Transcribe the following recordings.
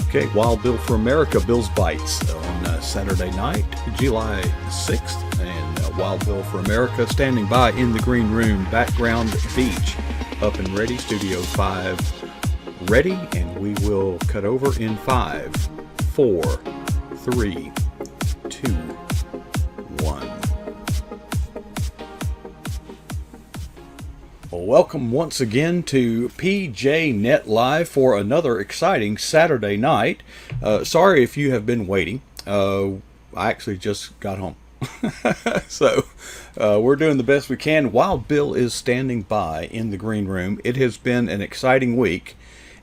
Okay, Wild Bill for America, Bill's Bites on Saturday night, July 6th. And Wild Bill for America standing by in the green room, background beach, up and ready, Studio 5 ready, and we will cut over in 5, 4, 3, 2, 1. Well, welcome once again to PJ Net Live for another exciting Saturday night. Sorry if you have been waiting. I actually just got home. So we're doing the best we can. Wild Bill is standing by in the green room. It has been an exciting week,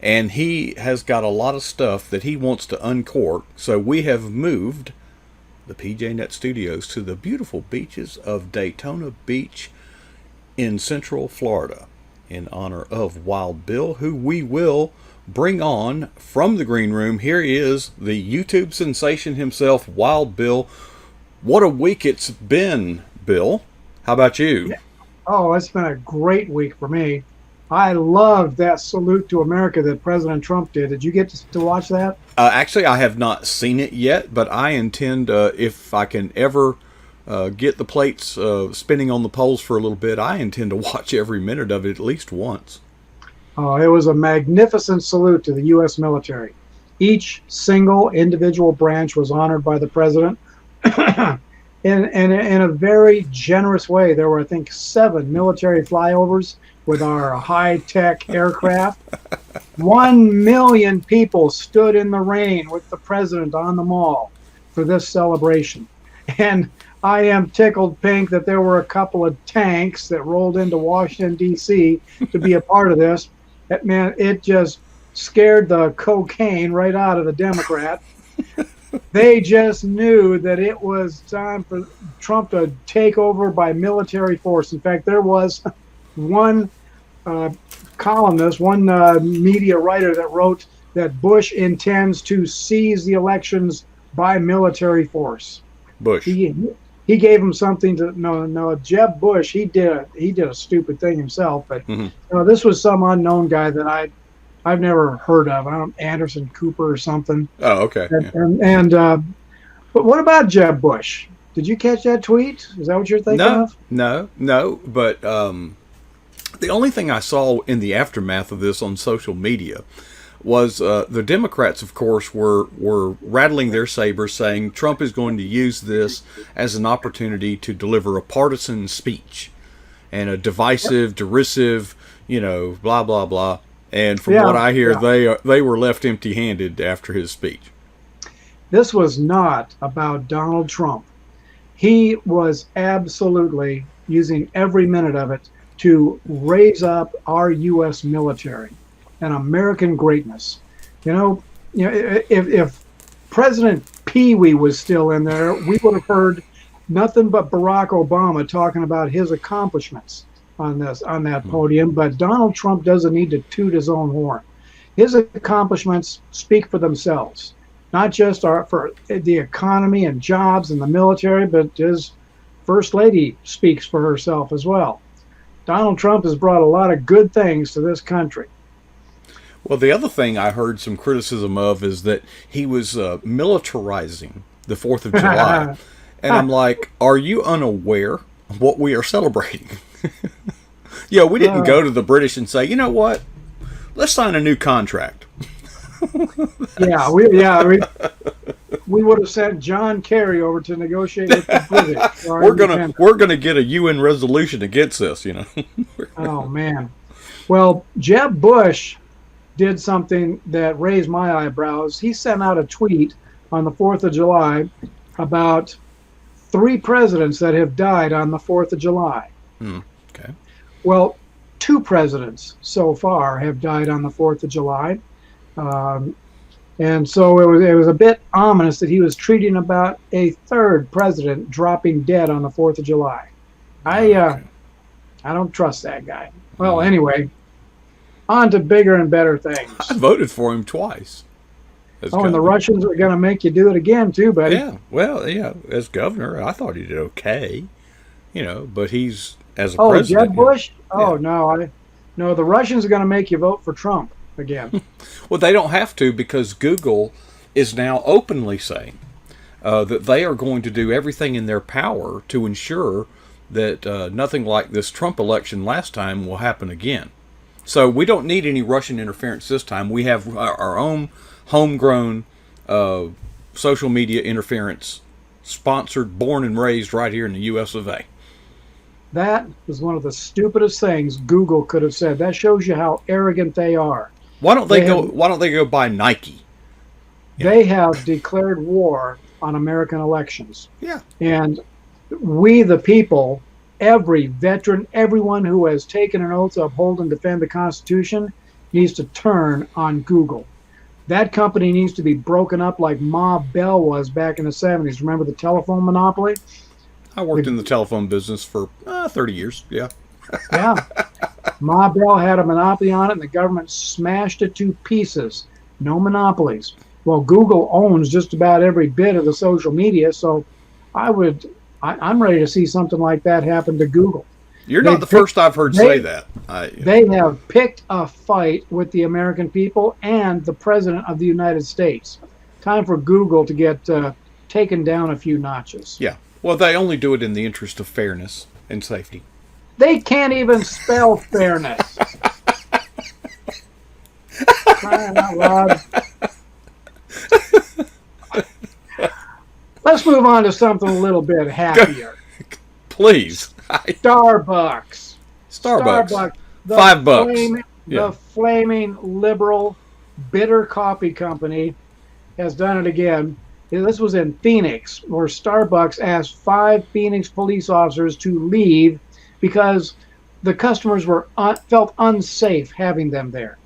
and he has got a lot of stuff that he wants to uncork. So we have moved the PJ Net Studios to the beautiful beaches of Daytona Beach in Central Florida in honor of Wild Bill, who we will bring on from the green room. Here he is, the YouTube sensation himself, Wild Bill. What a week it's been, Bill. How about you? Yeah. Oh, it's been a great week for me. I loved that salute to America that President Trump did. Did you get to watch that? Actually, I have not seen it yet, but I intend, if I can ever get the plates spinning on the poles for a little bit, I intend to watch every minute of it at least once. Oh, it was a magnificent salute to the U.S. military. Each single individual branch was honored by the president in a very generous way. There were, I think, 7 military flyovers with our high-tech aircraft. 1 million people stood in the rain with the president on the mall for this celebration. And I am tickled pink that there were a couple of tanks that rolled into Washington, D.C. to be a part of this. Man, it just scared the cocaine right out of the Democrat. They just knew that it was time for Trump to take over by military force. In fact, there was one columnist, one media writer that wrote that Bush intends to seize the elections by military force. Bush. He gave him something to no. Jeb Bush, he did a stupid thing himself, but this was some unknown guy that I've never heard of. I don't Anderson Cooper or something. Oh, okay. But what about Jeb Bush? Did you catch that tweet? Is that what you're thinking of? No. But the only thing I saw in the aftermath of this on social media was the Democrats, of course, were rattling their sabers, saying Trump is going to use this as an opportunity to deliver a partisan speech and a divisive, derisive, blah, blah, blah. And from what I hear, they were left empty-handed after his speech. This was not about Donald Trump. He was absolutely using every minute of it to raise up our U.S. military and American greatness. If President Pee Wee was still in there, we would have heard nothing but Barack Obama talking about his accomplishments on that podium. But Donald Trump doesn't need to toot his own horn. His accomplishments speak for themselves, not just for the economy and jobs and the military, but his First Lady speaks for herself as well. Donald Trump has brought a lot of good things to this country. Well, the other thing I heard some criticism of is that he was militarizing the 4th of July. And I'm like, are you unaware of what we are celebrating? We didn't go to the British and say, you know what, let's sign a new contract. We would have sent John Kerry over to negotiate with the British. We're gonna get a UN resolution against this, Oh man. Well, Jeb Bush did something that raised my eyebrows. He sent out a tweet on the 4th of July about 3 presidents that have died on the 4th of July. Okay. Well, 2 presidents so far have died on the 4th of July. And so it was a bit ominous that he was tweeting about a 3rd president dropping dead on the 4th of July. I don't trust that guy. Well, anyway, on to bigger and better things. I voted for him twice. And the Russians are going to make you do it again, too, buddy. Yeah, well, as governor, I thought he did okay. But he's, as a president. Jeb Bush? No, the Russians are going to make you vote for Trump. again. Well, they don't have to, because Google is now openly saying that they are going to do everything in their power to ensure that nothing like this Trump election last time will happen again. So we don't need any Russian interference this time. We have our own homegrown social media interference, sponsored, born and raised right here in the U.S. of A. That was one of the stupidest things Google could have said. That shows you how arrogant they are. Why don't they go? Why don't they go buy Nike? They have declared war on American elections. Yeah. And we, the people, every veteran, everyone who has taken an oath to uphold and defend the Constitution, needs to turn on Google. That company needs to be broken up like Ma Bell was back in the 70s. Remember the telephone monopoly? I worked in the telephone business for 30 years. Yeah. Yeah. Ma Bell had a monopoly on it, and the government smashed it to pieces. No monopolies. Well, Google owns just about every bit of the social media, so I'm ready to see something like that happen to Google. You're not the first I've heard say that. They have picked a fight with the American people and the President of the United States. Time for Google to get taken down a few notches. Yeah. Well, they only do it in the interest of fairness and safety. They can't even spell fairness. Crying out loud. Let's move on to something a little bit happier. Please. Starbucks. $5. The flaming liberal bitter coffee company has done it again. This was in Phoenix, where Starbucks asked 5 Phoenix police officers to leave because the customers felt unsafe having them there.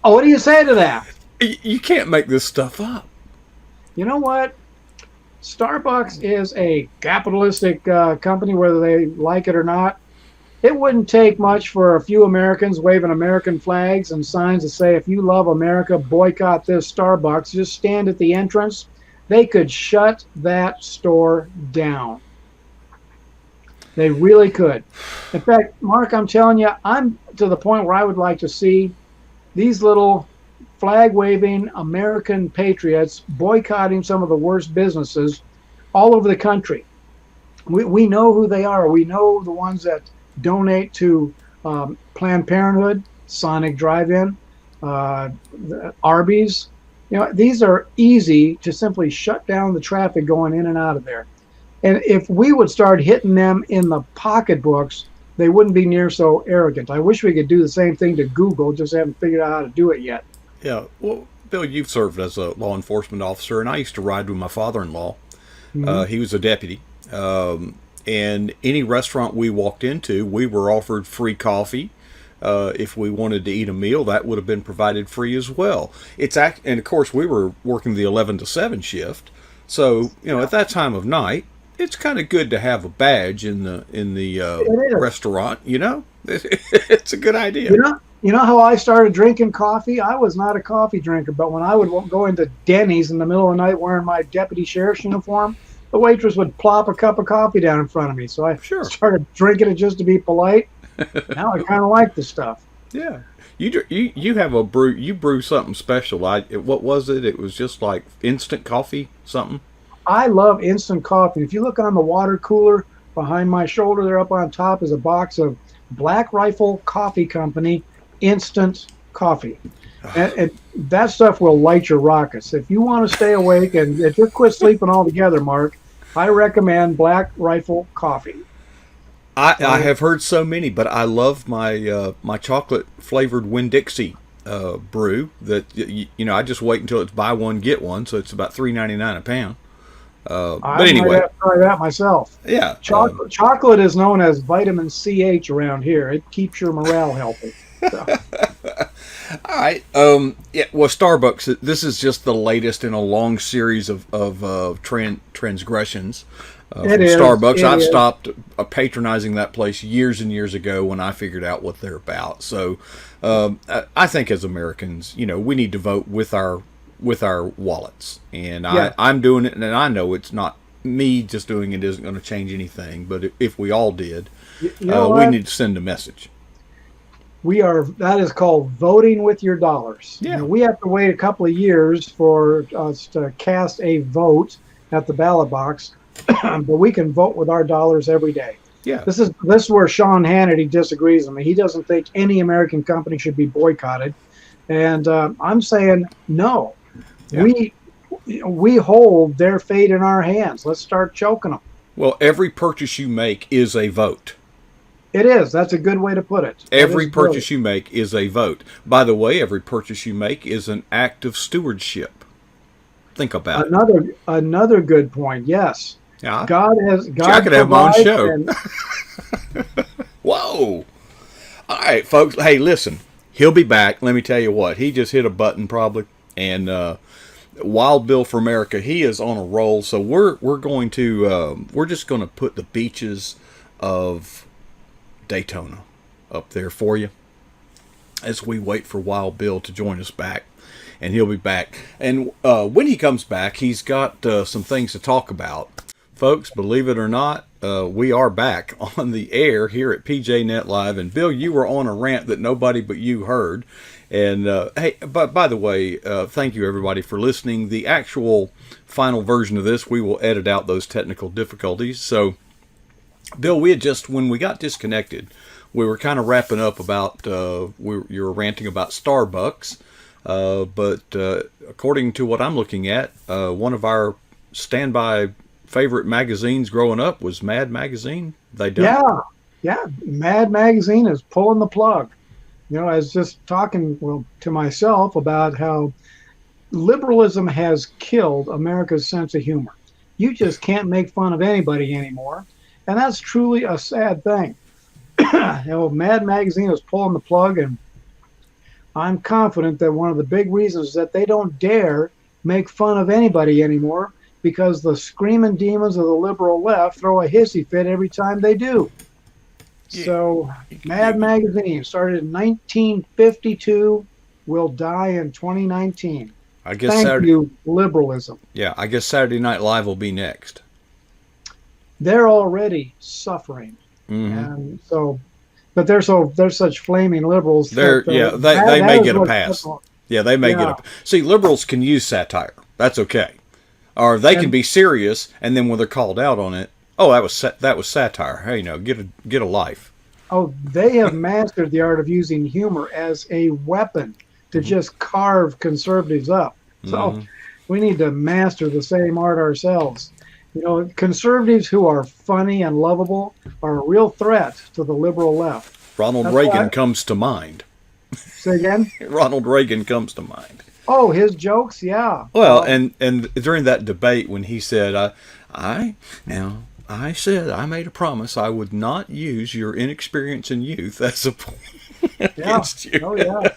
Oh, what do you say to that? You can't make this stuff up. You know what? Starbucks is a capitalistic company, whether they like it or not. It wouldn't take much for a few Americans waving American flags and signs that say, if you love America, boycott this Starbucks. Just stand at the entrance. They could shut that store down. They really could. In fact, Mark, I'm telling you, I'm to the point where I would like to see these little flag-waving American patriots boycotting some of the worst businesses all over the country. We know who they are. We know the ones that donate to Planned Parenthood, Sonic Drive-In, Arby's. You know, these are easy to simply shut down the traffic going in and out of there. And if we would start hitting them in the pocketbooks, they wouldn't be near so arrogant. I wish we could do the same thing to Google, just haven't figured out how to do it yet. Yeah, well, Bill, you've served as a law enforcement officer, and I used to ride with my father-in-law. Mm-hmm. He was a deputy. And any restaurant we walked into, we were offered free coffee. If we wanted to eat a meal, that would have been provided free as well. And of course, we were working the 11 to 7 shift. So, at that time of night, it's kind of good to have a badge in the restaurant, It's a good idea. You know how I started drinking coffee? I was not a coffee drinker, but when I would go into Denny's in the middle of the night wearing my deputy sheriff's uniform, the waitress would plop a cup of coffee down in front of me. So I started drinking it just to be polite. Now I kind of like the stuff. Yeah. You have a brew. You brew something special. What was it? It was just like instant coffee, something. I love instant coffee. If you look on the water cooler behind my shoulder, there up on top is a box of Black Rifle Coffee Company instant coffee. And that stuff will light your rockets. If you want to stay awake and just quit sleeping altogether, Mark, I recommend Black Rifle Coffee. I have heard so many, but I love my my chocolate flavored Winn-Dixie brew. That I just wait until it's buy one get one, so it's about $3.99 a pound. But anyway, might have to try that myself. Yeah, chocolate is known as vitamin CH around here. It keeps your morale healthy. So. All right. Yeah. Well, Starbucks. This is just the latest in a long series of transgressions from Starbucks. I've stopped patronizing that place years and years ago when I figured out what they're about. So, I think as Americans, we need to vote with our wallets, and I'm doing it, and I know it's not me just doing it isn't going to change anything. But if we all did, we need to send a message. that is called voting with your dollars. Yeah. We have to wait a couple of years for us to cast a vote at the ballot box, but we can vote with our dollars every day. Yeah. This is where Sean Hannity disagrees with me. He doesn't think any American company should be boycotted, and I'm saying no. Yeah. We hold their fate in our hands. Let's start choking them. Well, every purchase you make is a vote. It is. That's a good way to put it. Every purchase you make is a vote. By the way, every purchase you make is an act of stewardship. Think about it. Another good point. Yes. Yeah. God I could have my own show. Whoa. All right, folks. Hey, listen. He'll be back. Let me tell you what. He just hit a button probably. And Wild Bill for America, he is on a roll. So we're going to we're just going to put the beaches of Daytona up there for you as we wait for Wild Bill to join us back, and he'll be back. And when he comes back, he's got some things to talk about, folks. Believe it or not, we are back on the air here at PJ Net Live. And Bill, you were on a rant that nobody but you heard. And hey, but by the way, thank you everybody for listening. The actual final version of this, we will edit out those technical difficulties. So Bill, when we got disconnected, we were kind of wrapping up about, you were ranting about Starbucks, but according to what I'm looking at, one of our standby favorite magazines growing up was Mad Magazine. They done. Yeah, Mad Magazine is pulling the plug. I was just talking, to myself about how liberalism has killed America's sense of humor. You just can't make fun of anybody anymore. And that's truly a sad thing. Mad Magazine is pulling the plug, and I'm confident that one of the big reasons is that they don't dare make fun of anybody anymore because the screaming demons of the liberal left throw a hissy fit every time they do. So, Mad Magazine started in 1952, will die in 2019. I guess Thank you, liberalism. Yeah, I guess Saturday Night Live will be next. They're already suffering, and so, but they're such flaming liberals. They may get a pass. Yeah, they may get a. See, liberals can use satire. That's okay, or they can be serious, and then when they're called out on it, oh, that was satire. Hey, get a life. Oh, they have mastered the art of using humor as a weapon to just carve conservatives up. So we need to master the same art ourselves. Conservatives who are funny and lovable are a real threat to the liberal left. Ronald Reagan comes to mind. Say again? Ronald Reagan comes to mind. Oh, his jokes? Yeah. Well, and during that debate when he said, I said I made a promise I would not use your inexperience and youth as a point against you. Oh, yeah.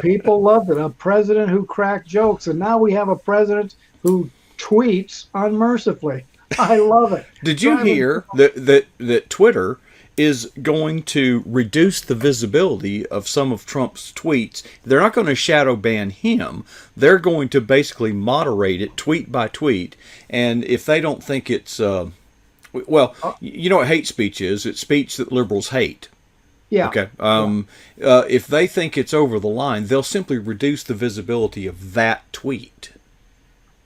People loved it. A president who cracked jokes. And now we have a president who tweets unmercifully. I love it. Did you hear that Twitter is going to reduce the visibility of some of Trump's tweets? They're not going to shadow ban him. They're going to basically moderate it tweet by tweet. And if they don't think it's, you know what hate speech is? It's speech that liberals hate. Yeah. Okay. If they think it's over the line, they'll simply reduce the visibility of that tweet.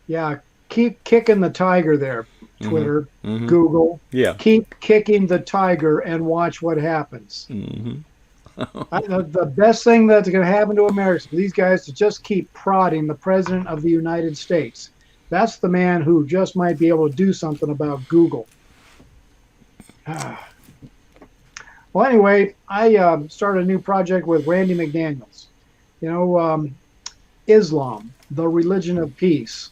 Yeah. Keep kicking the tiger there, Twitter, Google. Yeah. Keep kicking the tiger and watch what happens. The best thing that's going to happen to America is for these guys to just keep prodding the President of the United States. That's the man who just might be able to do something about Google. Well, anyway, I started a new project with Randy McDaniels. Islam, the religion of peace.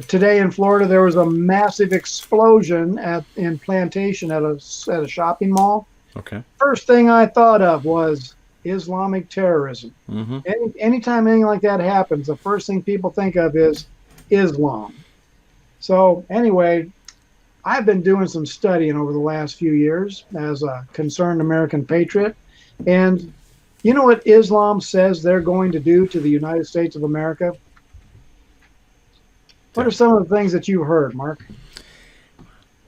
Today in Florida, there was a massive explosion in Plantation at a shopping mall. Okay. First thing I thought of was Islamic terrorism. Anytime anything like that happens, the first thing people think of is Islam. So anyway, I've been doing some studying over the last few years as a concerned American patriot. And you know what Islam says they're going to do to the United States of America? What are some of the things that you've heard, Mark?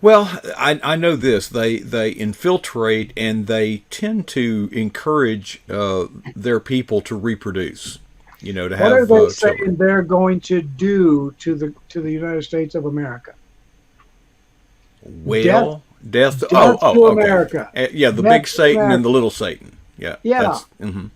Well, I know this. They infiltrate and they tend to encourage their people to reproduce. You know, to What are have they children. saying they're going to do to the United States of America? Death, Well, death. death to Okay. America. Yeah, the Death big to Satan and America. the little Satan. Yeah, Yeah. that's. Hmm.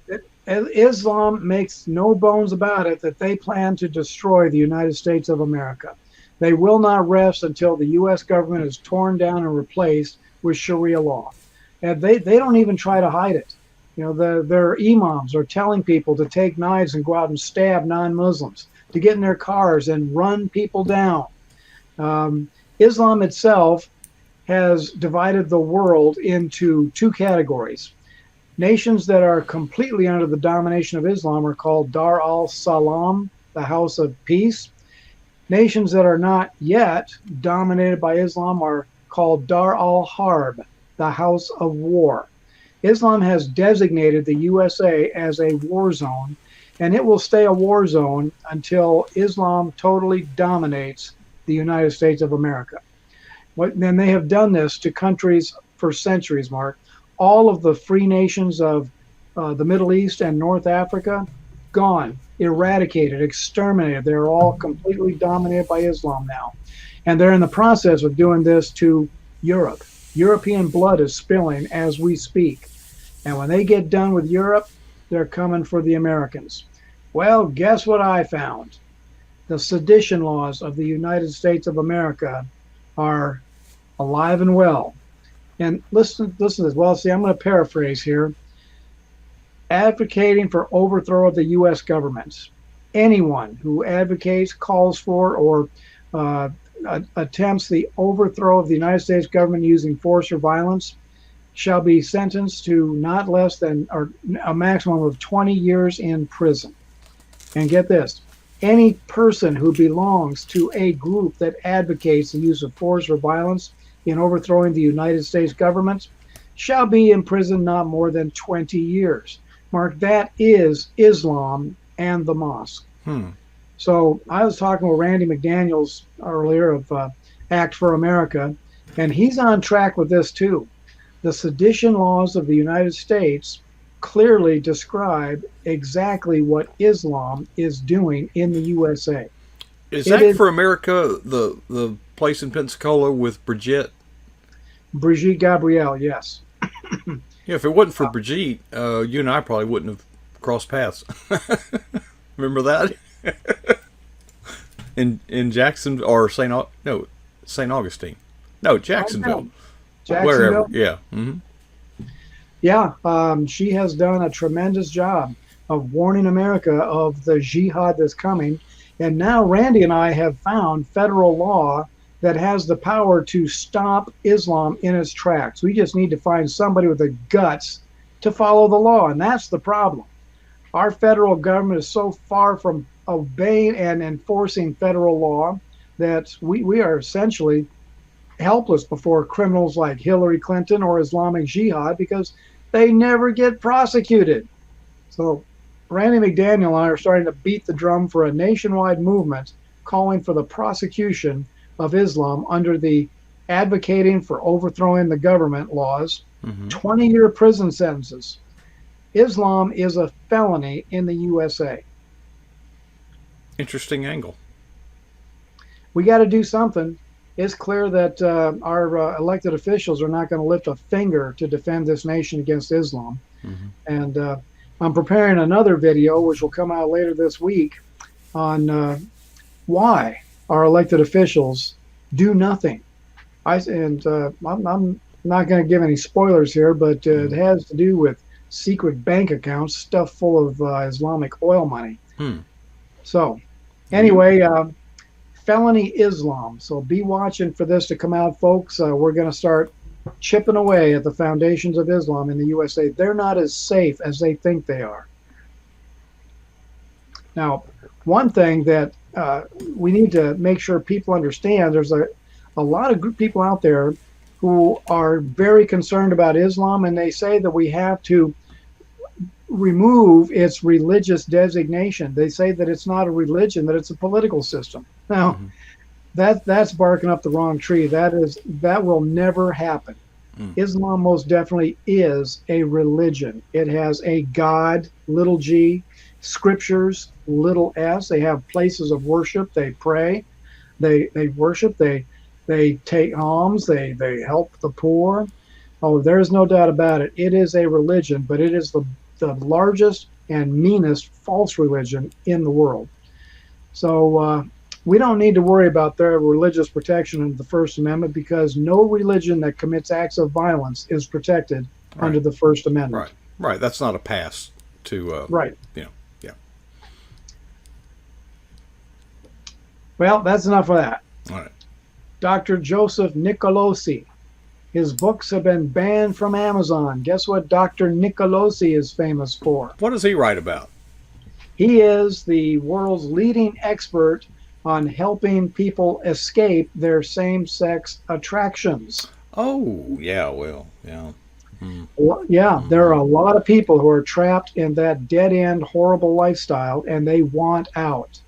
Islam makes no bones about it that they plan to destroy the United States of America. They will not rest until the U.S. government is torn down and replaced with Sharia law. And they don't even try to hide it. You know, their imams are telling people to take knives and go out and stab non-Muslims, to get in their cars and run people down. Islam itself has divided the world into two categories. Nations that are completely under the domination of Islam are called Dar al Salam, the House of Peace. Nations that are not yet dominated by Islam are called Dar al Harb, the House of War. Islam has designated the USA as a war zone, and it will stay a war zone until Islam totally dominates the United States of America. Then they have done this to countries for centuries, Mark. All of the free nations of the Middle East and North Africa, gone, eradicated, exterminated. They're all completely dominated by Islam now. And they're in the process of doing this to Europe. European blood is spilling as we speak. And when they get done with Europe, they're coming for the Americans. Well, guess what I found? The sedition laws of the United States of America are alive and well. And listen to this. Well, see, I'm going to paraphrase here. Advocating for overthrow of the U.S. government. Anyone who advocates, calls for, or attempts the overthrow of the United States government using force or violence shall be sentenced to not less than or a maximum of 20 years in prison. And get this. Any person who belongs to a group that advocates the use of force or violence in overthrowing the United States government shall be imprisoned not more than 20 years. Mark, that is Islam and the mosque. Hmm. So I was talking with Randy McDaniels earlier of Act for America, and he's on track with this too. The sedition laws of the United States clearly describe exactly what Islam is doing in the USA. Is It Act is for America the place in Pensacola with Brigitte? Brigitte Gabriel, yes. Yeah, if it wasn't for Brigitte, you and I probably wouldn't have crossed paths. Remember that? In Jackson or St. Augustine. No, Jacksonville. Wherever. Jacksonville. Yeah. Hmm. Yeah, she has done a tremendous job of warning America of the jihad that's coming. And now Randy and I have found federal law that has the power to stop Islam in its tracks. We just need to find somebody with the guts to follow the law. And that's the problem. Our federal government is so far from obeying and enforcing federal law that we are essentially helpless before criminals like Hillary Clinton or Islamic Jihad because they never get prosecuted. So Randy McDaniel and I are starting to beat the drum for a nationwide movement calling for the prosecution of Islam under the advocating for overthrowing the government laws, 20-year prison sentences. Islam is a felony in the USA. Interesting angle. We got to do something. It's clear that our elected officials are not going to lift a finger to defend this nation against Islam. And I'm preparing another video, which will come out later this week, on why our elected officials do nothing. I'm not going to give any spoilers here, but it has to do with secret bank accounts stuffed full of Islamic oil money. So anyway, felony Islam. So be watching for this to come out, folks. We're going to start chipping away at the foundations of Islam in the USA. They're not as safe as they think they are. Now, one thing that we need to make sure people understand, there's a lot of people out there who are very concerned about Islam, and they say that we have to remove its religious designation. They say that it's not a religion, that it's a political system. Now, that's barking up the wrong tree. That will never happen. Mm. Islam most definitely is a religion. It has a God, little g, scriptures, little s. They have places of worship. They pray. They worship. They take alms. They help the poor. Oh, there's no doubt about it. It is a religion, but it is the largest and meanest false religion in the world. So we don't need to worry about their religious protection under the First Amendment because no religion that commits acts of violence is protected under the First Amendment. Right. Right. That's not a pass to, Right. you know, yeah. Well, that's enough of that. All right. Dr. Joseph Nicolosi. His books have been banned from Amazon. Guess what Dr. Nicolosi is famous for? What does he write about? He is the world's leading expert on helping people escape their same-sex attractions. Oh, yeah, well, yeah. Mm. Yeah, there are a lot of people who are trapped in that dead-end, horrible lifestyle, and they want out.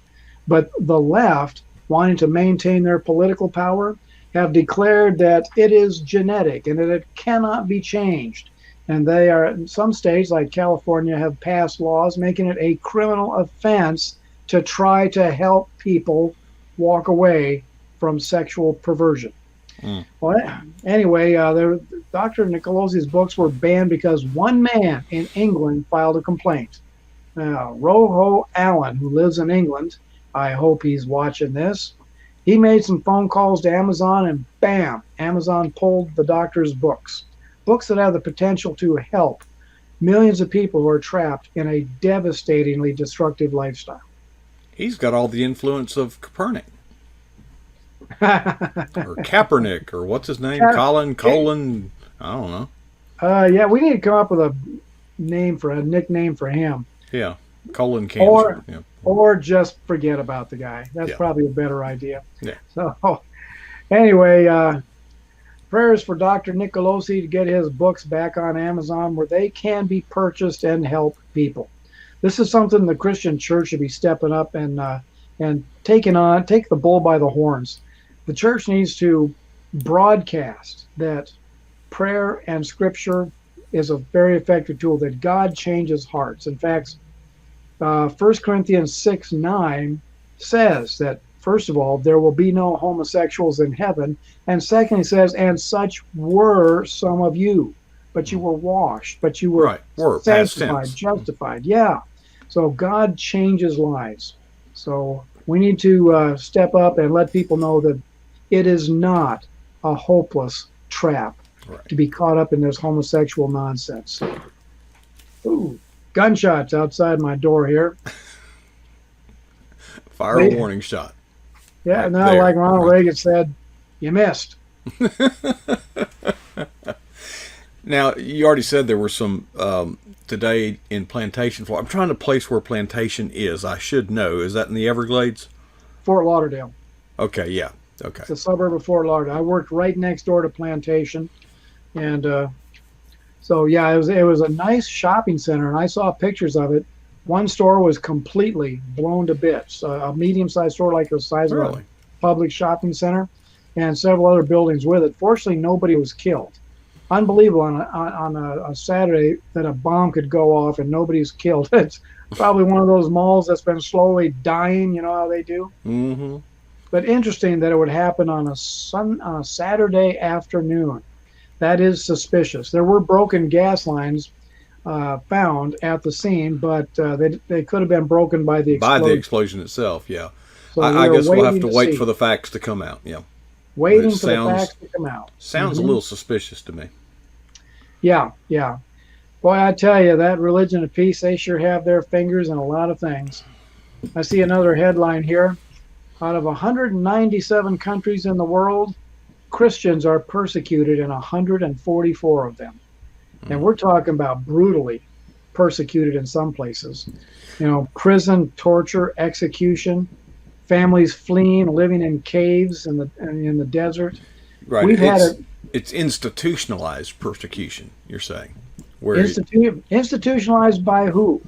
But the left, wanting to maintain their political power, have declared that it is genetic and that it cannot be changed. And they are, some states like California have passed laws making it a criminal offense to try to help people walk away from sexual perversion. Mm. Well, anyway, Dr. Nicolosi's books were banned because one man in England filed a complaint. Roho Allen, who lives in England, I hope he's watching this, he made some phone calls to Amazon and bam, Amazon pulled the doctor's books. Books that have the potential to help millions of people who are trapped in a devastatingly destructive lifestyle. He's got all the influence of Copernic. Or Kaepernick, or what's his name? Colin, I don't know. Yeah, we need to come up with a nickname for him. Yeah, colon cancer. Or just forget about the guy. That's probably a better idea. Yeah. So, anyway, prayers for Dr. Nicolosi to get his books back on Amazon where they can be purchased and help people. This is something the Christian church should be stepping up and take the bull by the horns. The church needs to broadcast that prayer and scripture is a very effective tool, that God changes hearts. In fact, 1 Corinthians 6:9 says that, first of all, there will be no homosexuals in heaven. And second, he says, and such were some of you, but you were washed, but you were sanctified, justified. Yeah. So God changes lives. So we need to step up and let people know that it is not a hopeless trap to be caught up in this homosexual nonsense. Ooh, gunshots outside my door here. Fire a warning shot. Yeah, right no, like Ronald Reagan said, you missed. Now, you already said there were some today in Plantation, Florida. I'm trying to place where Plantation is. I should know. Is that in the Everglades? Fort Lauderdale. Okay, yeah. Okay. It's a suburb of Fort Lauderdale. I worked right next door to Plantation. And so, yeah, it was a nice shopping center, and I saw pictures of it. One store was completely blown to bits, a medium-sized store like the size of a public shopping center, and several other buildings with it. Fortunately, nobody was killed. Unbelievable on a Saturday that a bomb could go off and nobody's killed. It's probably one of those malls that's been slowly dying. You know how they do? Mm-hmm. But interesting that it would happen on a Saturday afternoon. That is suspicious. There were broken gas lines found at the scene, but they could have been broken by the explosion. By the explosion itself, yeah. So I guess we'll have to wait for the facts to come out, yeah. Waiting for the facts to come out. Sounds a little suspicious to me. Yeah, yeah. Boy, I tell you, that religion of peace, they sure have their fingers in a lot of things. I see another headline here. Out of 197 countries in the world, Christians are persecuted in 144 of them. And we're talking about brutally persecuted in some places. You know, prison, torture, execution, families fleeing, living in caves in the desert. Right. It's institutionalized persecution, you're saying. Institutionalized by who?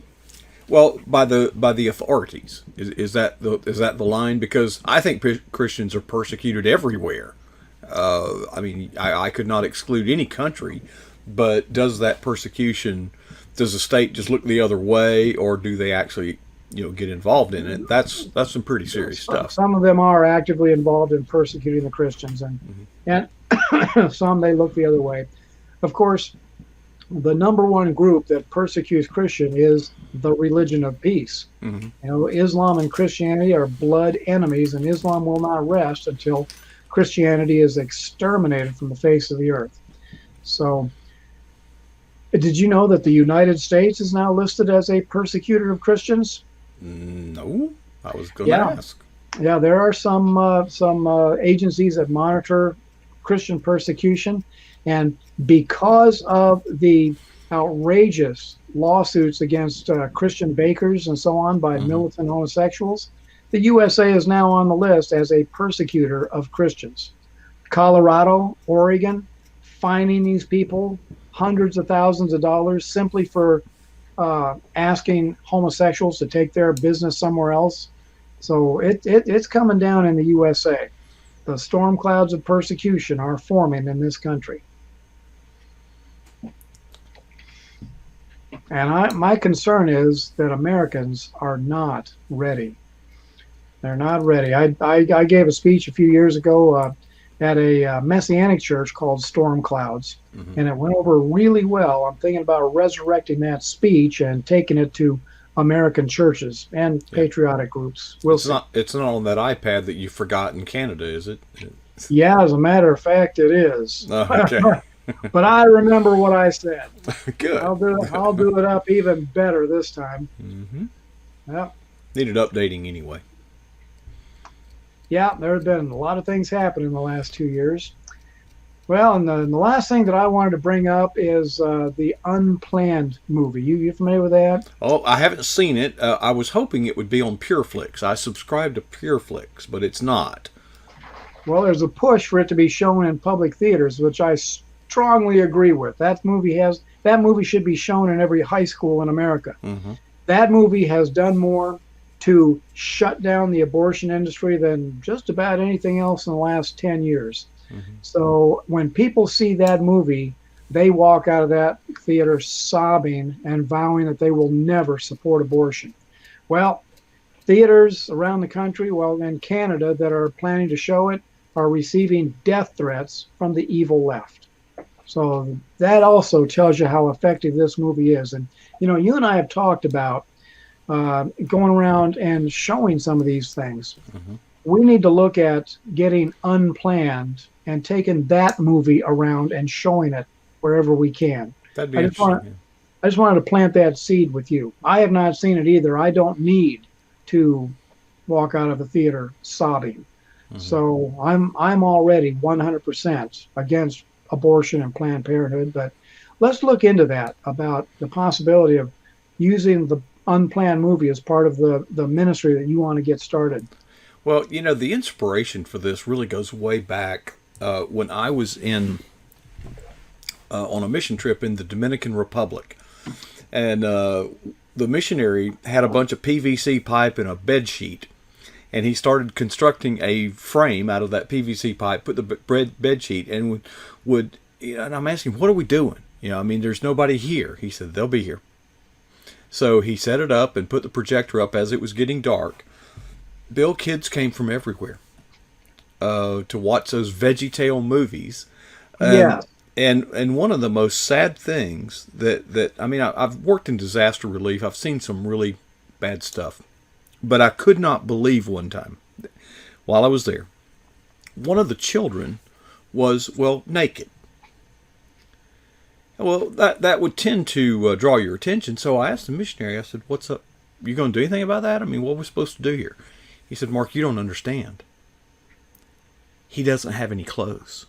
Well, by the authorities, is that the line? Because I think Christians are persecuted everywhere. I mean, I could not exclude any country, but does that persecution, does the state just look the other way, or do they actually, get involved in it? That's some pretty serious stuff. Some of them are actively involved in persecuting the Christians, and some they look the other way. Of course, the number one group that persecutes Christian is the religion of peace. Islam and Christianity are blood enemies, and Islam will not rest until Christianity is exterminated from the face of the earth. So, did you know that the United States is now listed as a persecutor of Christians? No, I was going to ask. Yeah, there are some agencies that monitor Christian persecution, and because of the outrageous lawsuits against Christian bakers and so on by militant homosexuals, the USA is now on the list as a persecutor of Christians. Colorado, Oregon, fining these people hundreds of thousands of dollars simply for asking homosexuals to take their business somewhere else. So it's coming down in the USA. The storm clouds of persecution are forming in this country. And my concern is that Americans are not ready. They're not ready. I gave a speech a few years ago at a Messianic church called Storm Clouds, and it went over really well. I'm thinking about resurrecting that speech and taking it to American churches and patriotic groups. It's not on that iPad that you forgot in Canada, is it? Yeah, as a matter of fact, it is. Okay. But I remember what I said. Good. I'll do it up even better this time. Yep. Needed updating anyway. Yeah, there have been a lot of things happen in the last 2 years. Well, and the last thing that I wanted to bring up is the Unplanned movie. You familiar with that? Oh, I haven't seen it. I was hoping it would be on PureFlix. I subscribe to PureFlix, but it's not. Well, there's a push for it to be shown in public theaters, which I strongly agree with. That movie should be shown in every high school in America. That movie has done more to shut down the abortion industry than just about anything else in the last 10 years. So when people see that movie, they walk out of that theater sobbing and vowing that they will never support abortion. Well, theaters around the country, well, in Canada, that are planning to show it are receiving death threats from the evil left. So that also tells you how effective this movie is. And, you and I have talked about going around and showing some of these things. We need to look at getting Unplanned and taking that movie around and showing it wherever we can. That'd be interesting. I just wanted to plant that seed with you. I have not seen it either. I don't need to walk out of the theater sobbing. So I'm already 100% against abortion and Planned Parenthood. But let's look into that, about the possibility of using the Unplanned movie as part of the ministry that you want to get started. Well, the inspiration for this really goes way back when I was on a mission trip in the Dominican Republic. And the missionary had a bunch of PVC pipe and a bed sheet. And he started constructing a frame out of that PVC pipe, put the bed sheet, and would and I'm asking, what are we doing? There's nobody here. He said, they'll be here. So he set it up and put the projector up as it was getting dark. Bill, kids came from everywhere to watch those VeggieTale movies. And one of the most sad things I've worked in disaster relief. I've seen some really bad stuff. But I could not believe one time, while I was there, one of the children was, naked. Well, that would tend to draw your attention. So I asked the missionary, I said, what's up? You going to do anything about that? What are we supposed to do here? He said, Mark, you don't understand. He doesn't have any clothes.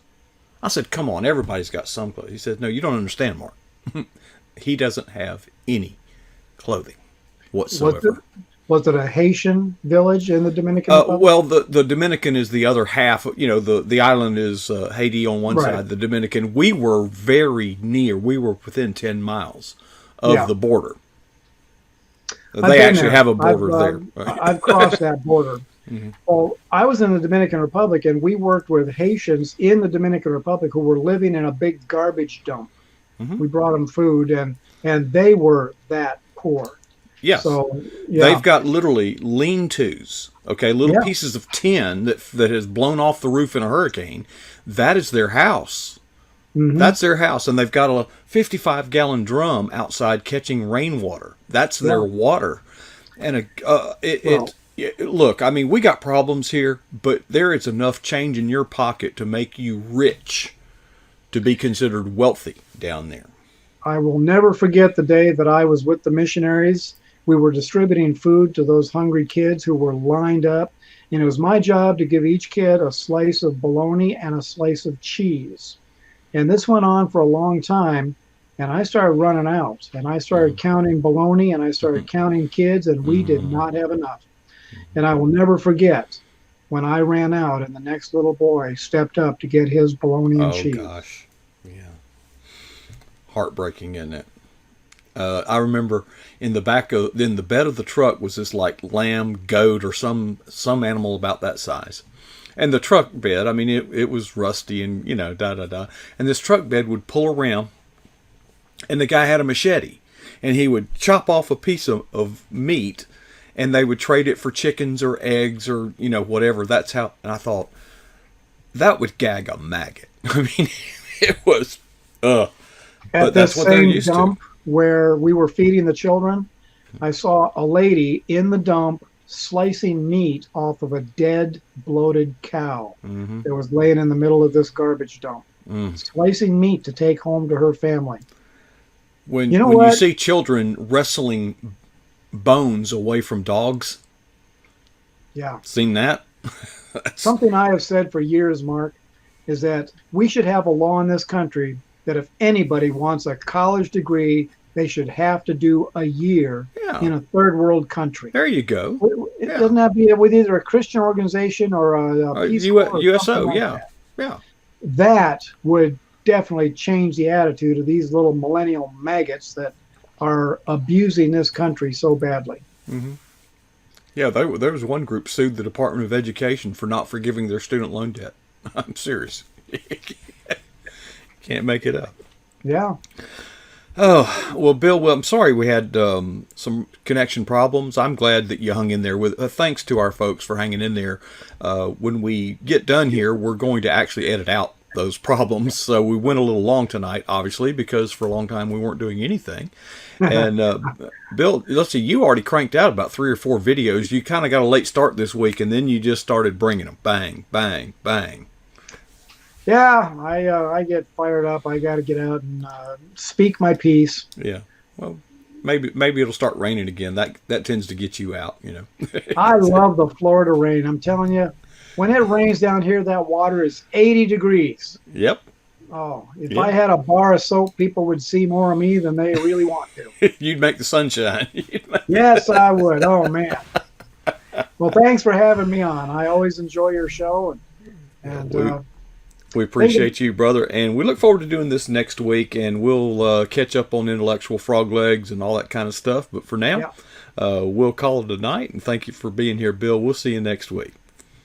I said, come on, everybody's got some clothes. He said, no, you don't understand, Mark. He doesn't have any clothing whatsoever. Was it a Haitian village in the Dominican Republic? Well, the Dominican is the other half. The island is Haiti on one side, the Dominican. We were very near. We were within 10 miles of the border. I've They been actually there. have a border there. I've crossed that border. Mhm. Well, I was in the Dominican Republic, and we worked with Haitians in the Dominican Republic who were living in a big garbage dump. Mhm. We brought them food, and they were that poor. Yes. So They've yeah, got literally lean-tos, okay, little yeah. pieces of tin that has blown off the roof in a hurricane. That is their house. Hmm. That's their house, and they've got a 55-gallon drum outside catching rainwater. That's their Yeah. water. And Well, look, I mean, we got problems here, but there is enough change in your pocket to make you rich to be considered wealthy down there. I will never forget the day that I was with the missionaries. We were distributing food to those hungry kids who were lined up, and it was my job to give each kid a slice of bologna and a slice of cheese. And this went on for a long time, and I started running out, and I started Mm. counting bologna, and I started counting kids, and we did Mm. not have enough. And I will never forget when I ran out, and the next little boy stepped up to get his bologna and Oh cheese. gosh, yeah, heartbreaking, isn't it? I remember in the bed of the truck was this like lamb, goat, or some animal about that size. And the truck bed, I mean, it was rusty and, da da da. And this truck bed would pull around, and the guy had a machete, and he would chop off a piece of meat, and they would trade it for chickens or eggs or, whatever. That's how, and I thought, that would gag a maggot. I mean, it was, but At that's this what they're same used to. dump where we were feeding the children, I saw a lady in the dump slicing meat off of a dead, bloated cow Mm-hmm. that was laying in the middle of this garbage dump, Mm. slicing meat to take home to her family. When You know when you what? see children wrestling bones away from dogs, Yeah. seen that? That's- Something I have said for years, Mark, is that we should have a law in this country that if anybody wants a college degree, they should have to do a year yeah, in a third world country. there you go. It Yeah, doesn't have to be with either a Christian organization or a Peace Corps or something USO, like yeah, that. yeah. That would definitely change the attitude of these little millennial maggots that are abusing this country so badly. Hmm. Yeah, there was one group sued the Department of Education for not forgiving their student loan debt. I'm serious. Can't make it up. Yeah. Oh, well, Bill, well, I'm sorry we had some connection problems. I'm glad that you hung in there with, thanks to our folks for hanging in there. When we get done here, we're going to actually edit out those problems. So we went a little long tonight, obviously, because for a long time we weren't doing anything. And Bill, let's see, you already cranked out about 3 or 4 videos. You kind of got a late start this week, and then you just started bringing them. Bang, bang, bang. Yeah, I get fired up. I got to get out and speak my piece. Yeah. Well, maybe it'll start raining again. That tends to get you out, I love the Florida rain. I'm telling you, when it rains down here, that water is 80 degrees. Yep. Oh, if Yeah. I had a bar of soap, people would see more of me than they really want to. You'd make the sunshine. Yes, I would. Oh, man. Well, thanks for having me on. I always enjoy your show. And We appreciate you, brother, and we look forward to doing this next week, and we'll catch up on intellectual frog legs and all that kind of stuff. But for now, we'll call it a night, and thank you for being here, Bill. We'll see you next week.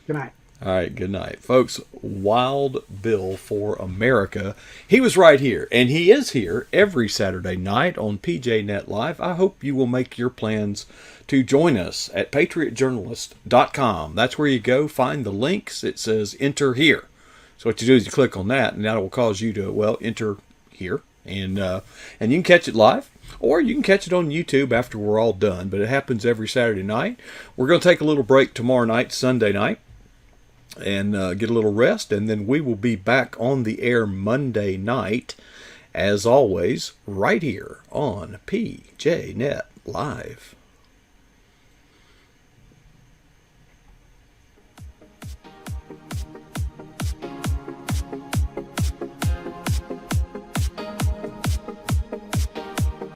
good night. All right, good night. Folks, Wild Bill for America. He was right here, and he is here every Saturday night on PJNet Live. I hope you will make your plans to join us at patriotjournalist.com. That's where you go, find the links. It says enter here. So what you do is you click on that, and that will cause you to, enter here. And you can catch it live, or you can catch it on YouTube after we're all done. But it happens every Saturday night. We're going to take a little break tomorrow night, Sunday night, and get a little rest. And then we will be back on the air Monday night, as always, right here on PJNet Live.